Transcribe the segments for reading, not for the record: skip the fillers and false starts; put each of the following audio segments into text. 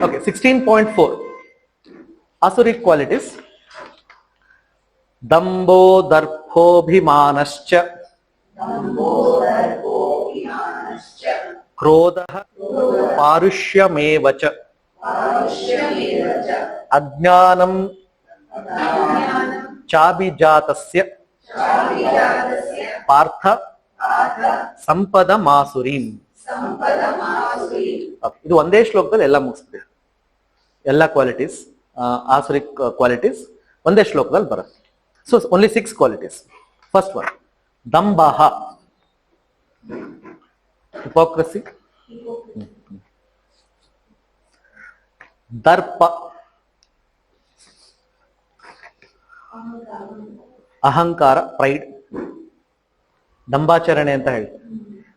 Okay, 16.4 Asuric qualities. Dambo darphobhimanascha Krodha Parushyameva Ajnanam Chabijatasya Partha Sampada Masurim. ಇದು ಒಂದೇ ಶ್ಲೋಕದಲ್ಲಿ ಎಲ್ಲ ಮುಗಿಸ್ಬಿಡಿ. ಎಲ್ಲ ಕ್ವಾಲಿಟೀಸ್ ಆಸುರಿಕ್ ಕ್ವಾಲಿಟೀಸ್ ಒಂದೇ ಶ್ಲೋಕದಲ್ಲಿ ಬರುತ್ತೆ. So only 6 qualities. First one ದಂಭಃ, ಹಿಪೋಕ್ರಸಿ. ದರ್ಪ, ಅಹಂಕಾರ, ಪ್ರೈಡ್. ದಂಭಾಚರಣೆ ಅಂತ ಹೇಳಿ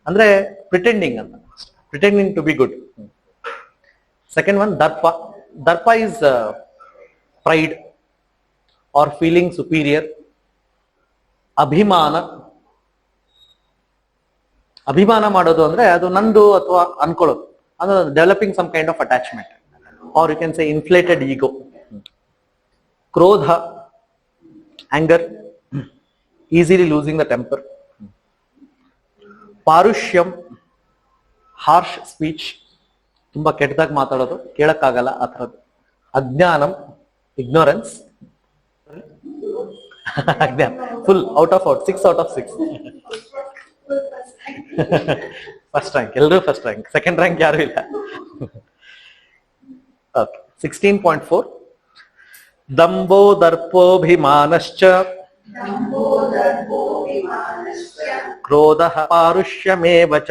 ಅಂದ್ರೆ ಪ್ರಿಟೆಂಡಿಂಗ್ ಅಂತ, pretending to be good. Second one, darpa. Darpa is pride or feeling superior. Abhimana. ಅಭಿಮಾನ ಮಾಡೋದು ಅಂದ್ರೆ ಅದು ನಂದು ಅಥವಾ ಅನ್ಕೊಳ್ಳೋದು, ಅದು developing some kind of attachment, or you can say inflated ego. ಕ್ರೋಧ, anger, easily losing the temper. ಪಾರುಷ್ಯಂ, ಹಾರ್ಶ್ ಸ್ಪೀಚ್, ತುಂಬಾ ಕೆಟ್ಟದಾಗಿ ಮಾತಾಡೋದು, ಕೇಳಕ್ಕಾಗಲ್ಲ ಆ ಥರದ್ದು. ಅಜ್ಞಾನಂ, ಇಗ್ನೋರೆನ್ಸ್. ಅಜ್ಞಾನ full out of 6 out of 6. First rank, ಎಲ್ಲರೂ ಫಸ್ಟ್ ರ್ಯಾಂಕ್, ಸೆಕೆಂಡ್ ರ್ಯಾಂಕ್ ಯಾರು ಇಲ್ಲ. ಓಕೆ, 16.4 ದಂಭೋ ದರ್ಪೋಭಿಮಾನಶ್ಚ ಕ್ರೋಧಃ ಪಾರುಷ್ಯಮೇವ ಚ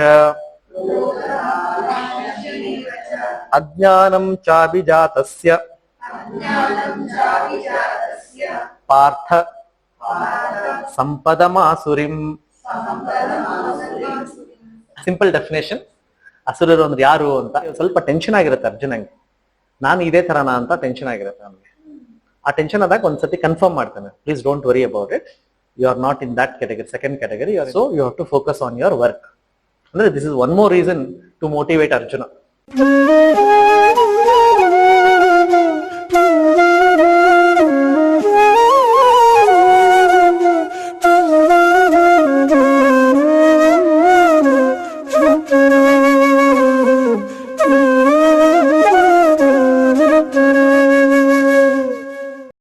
ಅಜ್ಞಾನಂ ಚಾಭಿಜಾತಸ್ಯ ಪಾರ್ಥ ಸಂಪದಮಾಸುರಿಂ. Simple definition. ಅಸುರರು ಅಂದ್ರೆ ಯಾರು ಅಂತ ಸ್ವಲ್ಪ ಟೆನ್ಷನ್ ಆಗಿರುತ್ತೆ ಅರ್ಜುನಂಗೆ. ನಾನು ಇದೇ ತರನಾ ಅಂತ ಟೆನ್ಷನ್ ಆಗಿರುತ್ತೆ ನಮಗೆ. ಆ ಟೆನ್ಷನ್ ಆದಾಗ ಒಂದ್ಸತಿ ಕನ್ಫರ್ಮ್ ಮಾಡ್ತಾನೆ, please don't worry about it, you are not in that category, second category, so you have to focus on your work. ಅಂದ್ರೆ this is one more reason to motivate Arjuna.